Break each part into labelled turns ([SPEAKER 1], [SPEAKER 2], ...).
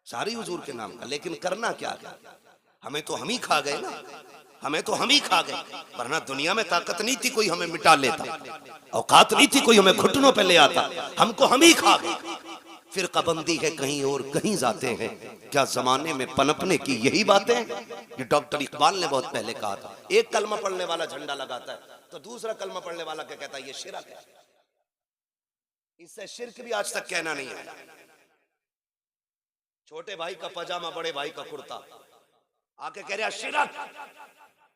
[SPEAKER 1] सारी हुजूर के नाम का, लेकिन करना क्या है? हमें तो हम ही खा गए ना, हमें तो हम ही खा गए, वरना दुनिया में ताकत नहीं थी कोई हमें मिटा लेता, औकात नहीं थी कोई हमें घुटनों पे ले आता, हमको हम ही खा गए। फिर कबंदी है कहीं और कहीं जाते हैं, क्या जमाने में पनपने की यही बातें हैं? ये डॉक्टर इकबाल ने बहुत पहले कहा था, एक कलमा पढ़ने वाला झंडा लगाता है तो दूसरा कलमा पढ़ने वाला क्या कहता है, ये शिरक है। इससे शिरक भी आज तक कहना नहीं आया। छोटे भाई का पजामा, बड़े भाई का कुर्ता, आके कह रहा शिरक।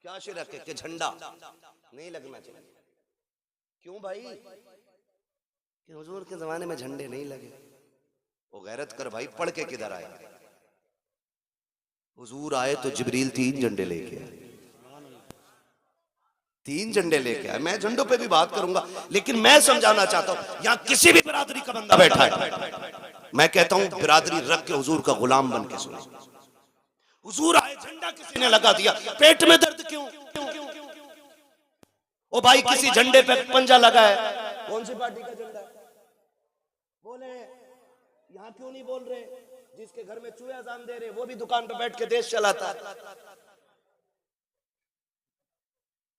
[SPEAKER 1] क्या शिरक है? कि झंडा नहीं लगना चाहिए। क्यों भाई? कि हुजूर के जमाने में झंडे नहीं लगे। वो गैरत कर भाई, पढ़ के किधर आया? हुजूर आए तो जिब्रील 3 झंडे लेके आए, 3 झंडे लेके आए। मैं झंडों पे भी बात करूंगा, लेकिन मैं समझाना चाहता हूं, यहां किसी भी बिरादरी का बंदा बैठा है, मैं कहता हूं बिरादरी रख के हुजूर का गुलाम बन के सुने। हुजूर आए, झंडा किसी ने लगा दिया, पेट में दर्द क्यों? ओ भाई, किसी झंडे पे पंजा लगा है, कौन सी पार्टी का झंडा है? बोले। यहां क्यों नहीं बोल रहे? जिसके घर में चूहे अजान दे रहे, वो भी दुकान पे बैठ के देश चलाता है।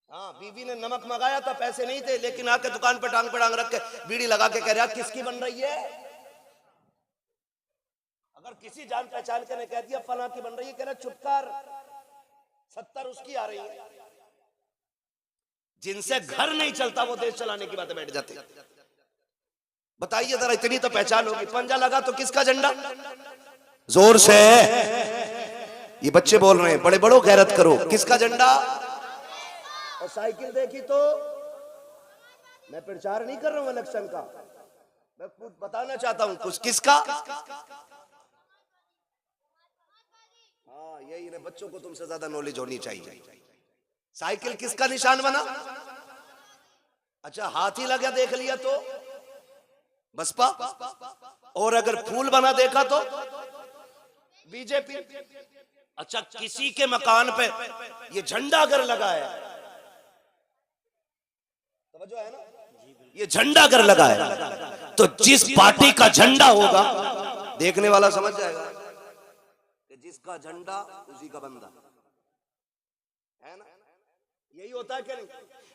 [SPEAKER 1] हाँ, बीवी ने नमक मंगाया था, पैसे नहीं थे, लेकिन आके दुकान पे टांग रख के बीड़ी लगा के कह रहा किसकी बन रही है? अगर किसी जान पहचान के ने कह दिया फलां की बन रही है, कह रहा चुप कर, 70 उसकी आ रही है। जिनसे घर नहीं चलता वो देश चलाने की बातें बैठ जाते। बताइए जरा, इतनी तो पहचान होगी। पंजा लगा तो किसका झंडा? जोर से ये बच्चे बोल रहे हैं, बड़े बड़ो गैरत करो, किसका झंडा? और साइकिल देखी तो मैं प्रचार नहीं कर रहा हूं इलेक्शन का, मैं कुछ बताना चाहता हूं। कुछ किसका? हाँ, यही ना, बच्चों को तुमसे ज्यादा नॉलेज होनी चाहिए। साइकिल किसका निशान बना? अच्छा, हाथी लगा देख लिया तो बसपा, और अगर फूल बना देखा तो बीजेपी। अच्छा, किसी के मकान पे ये झंडा अगर लगा है, जो है ना, ये झंडा अगर लगा है तो जिस पार्टी का झंडा होगा देखने वाला समझ जाएगा कि जिसका झंडा उसी का बंदा है ना। यही होता है क्या नहीं?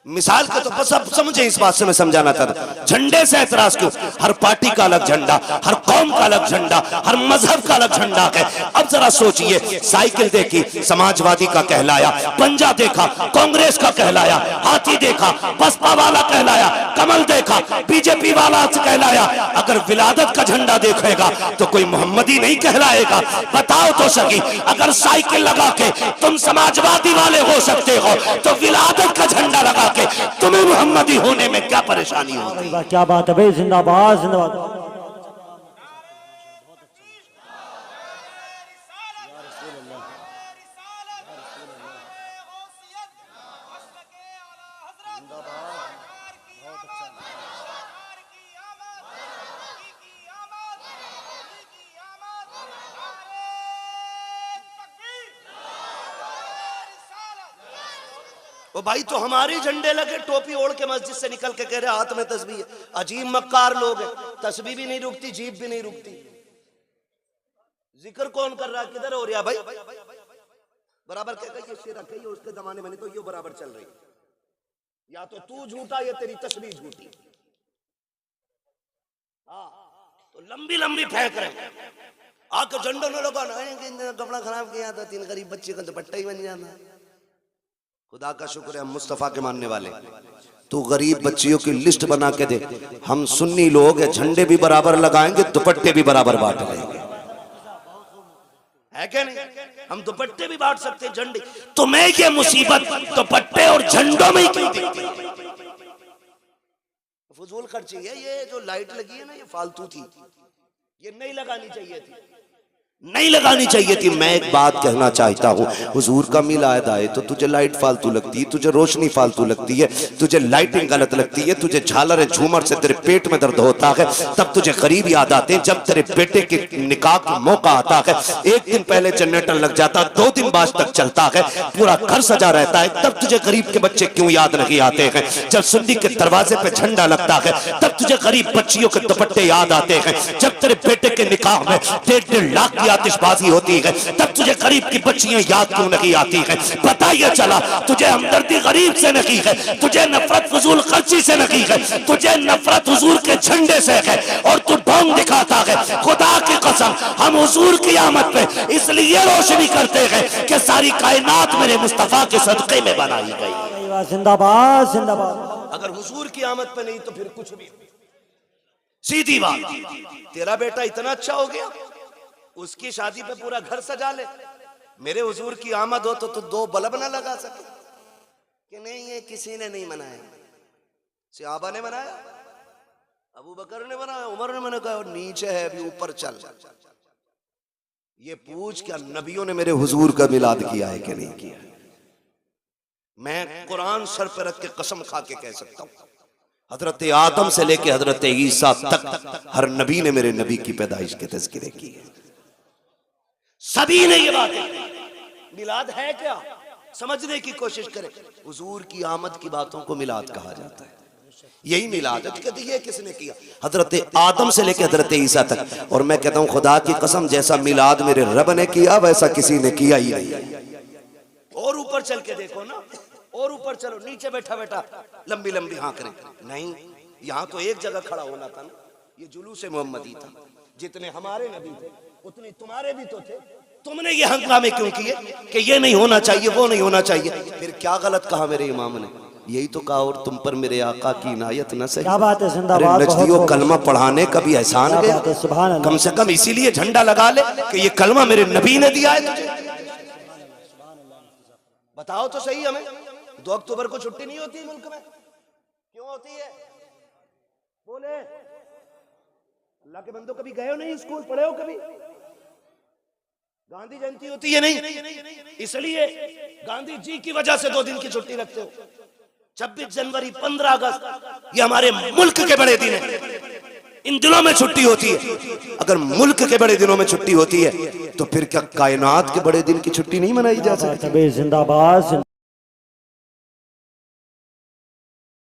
[SPEAKER 1] मिसाल के तो बस अब समझे, इस बात से मैं समझाना चाहता। झंडे से एतराज क्यों? हर पार्टी का अलग झंडा, हर कौम का अलग झंडा, हर मजहब का अलग झंडा है। अब जरा सोचिए, साइकिल देखी, समाजवादी का कहलाया, पंजा देखा, कांग्रेस का कहलाया, हाथी देखा, बसपा वाला कहलाया, कमल देखा, बीजेपी वाला कहलाया। अगर विलादत का झंडा देखेगा तो कोई मोहम्मदी नहीं कहलाएगा। बताओ तो सही, अगर साइकिल लगा के तुम समाजवादी वाले हो सकते हो, तो विलादत का झंडा लगा तुम्हें मोहम्मदी होने में क्या परेशानी होती है?
[SPEAKER 2] क्या बात है भाई, जिंदाबाद जिंदाबाद।
[SPEAKER 1] वो भाई, तो हमारे झंडे लगे, टोपी ओढ़ के मस्जिद से निकल के कह रहे हाथ में तस्बीह है। अजीब मक्कार लोग हैं, तस्बीह भी नहीं रुकती, जीभ भी नहीं रुकती। जिक्र कौन कर रहा है? किधर हो रहा भाई? बराबर कहता है शिरक है, उसके जमाने में नहीं तो ये बराबर चल रही। या तो तू झूठा या तेरी तस्बीह झूठी। हाँ, तो लंबी लंबी फेंक रहे, आके झंडों ने लगा ना, कपड़ा खराब किया था, 3 गरीब बच्चे का दुपट्टा ही बन जाता। खुदा का शुक्र है हम मुस्तफा के मानने वाले। तू गरीब बच्चियों की लिस्ट बना के दे, हम सुन्नी लोग झंडे भी बराबर लगाएंगे, दुपट्टे भी बराबर बांट लेंगे, है क्या नहीं? हम दुपट्टे भी बांट सकते, झंडे। तुम्हें ये मुसीबत दुपट्टे और झंडों में ही क्यों दिखती? फजूल खर्ची है। ये जो लाइट लगी है ना, ये फालतू थी, ये नहीं लगानी चाहिए थी, नहीं लगानी चाहिए थी। मैं एक बात कहना चाहता हूँ, हुजूर का मिलाद आए तो तुझे लाइट फालतू लगती है, तुझे रोशनी फालतू लगती है, तुझे लाइटिंग गलत लगती है, तुझे झालर झूमर से तेरे पेट में दर्द होता है, तब तुझे गरीब याद आते हैं। जब तेरे बेटे के निकाह का मौका आता है, एक दिन पहले जनरेटर लग जाता, 2 दिन बाद तक चलता है, पूरा घर सजा रहता है, तब तुझे गरीब के बच्चे क्यों याद नहीं आते हैं? जब सुन्नी के दरवाजे पे झंडा लगता है, तब तुझे गरीब बच्चियों के दुपट्टे याद आते हैं। जब तेरे बेटे के निकाह में 1.5 लाख की आतिशबाजी होती है तब तुझे गरीब की बच्चियां याद क्यों नहीं आती है? पता ये चला तुझे हमदर्दी गरीब से नहीं है, तुझे नफरत फजूल खर्ची से नहीं है, तुझे नफरत हुजूर के झंडे से है और तू ढोंग दिखाता है। खुदा की कसम हम हुजूर की आमद पे इसलिए रोशनी करते हैं कि सारी कायनात मेरे मुस्तफा के सदक़े में बनाई गई।
[SPEAKER 2] जिंदाबाद जिंदाबाद।
[SPEAKER 1] अगर हुजूर की आमद पे नहीं तो फिर कुछ भी। सीधी बात, तेरा बेटा इतना अच्छा हो गया उसकी शादी पे पूरा घर सजा ले, मेरे हुजूर की आमद हो तो तू 2 बल्ब ना लगा सके कि नहीं ये किसी ने नहीं मनाया, सहाबा ने मनाया, अबू बकर ने मनाया, उमर ने मनाया, और नीचे है अभी ऊपर चल। ये पूछ क्या नबियों ने मेरे हुजूर का मिलाद किया है कि नहीं किया? मैं कुरान सर पे रख के कसम खा के कह सकता हूं हजरत आदम से लेके हजरत ईसा तक हर नबी ने मेरे नबी की पैदाइश के तज़किरे की है। सभी ने ये बात मिलाद है क्या समझने की कोशिश करें। हुजूर की आमद की बातों को मिलाद कहा जाता है, यही मिलाद है। कहते ये किसने किया? हजरत आदम से लेकर हजरत ईसा तक। और मैं कहता हूं खुदा की कसम जैसा मिलाद मेरे रब ने किया वैसा किसी ने किया ही नहीं। और ऊपर चल के देखो ना, और ऊपर चलो, नीचे बैठा बैठा लंबी लंबी हाँ करें नहीं, यहाँ तो एक जगह खड़ा होना था ना। ये जुलूस मोहम्मदी था, जितने हमारे नबी थे उतने तुम्हारे भी तो थे। तुमने ये हंगामे क्यों किए कि ये नहीं होना चाहिए वो नहीं होना चाहिए? फिर क्या गलत कहा मेरे इमाम ने? यही तो कहा और तुम पर मेरे आका की इनायत न सही।
[SPEAKER 2] क्या बात है, जिंदाबाद।
[SPEAKER 1] नजदियों कलमा पढ़ाने का भी एहसान गया, कम से कम इसीलिए झंडा लगा ले कि ये कलमा मेरे नबी ने दिया है तुझे। बताओ तो सही हमें, 2 अक्टूबर को छुट्टी नहीं होती मुल्क में? क्यों होती है बोले? अल्लाह के बंदो कभी गए हो नहीं स्कूल, पढ़े हो कभी? गांधी जयंती होती है नहीं, इसलिए गांधी जी की वजह से 2 दिन की छुट्टी रखते हो। 26 जनवरी 15 अगस्त ये हमारे मुल्क के बड़े दिन है, इन दिनों में छुट्टी होती है। अगर मुल्क के बड़े दिनों में छुट्टी होती है तो फिर क्या कायनात के बड़े दिन की छुट्टी नहीं मनाई जा सकती?
[SPEAKER 2] जिंदाबाद।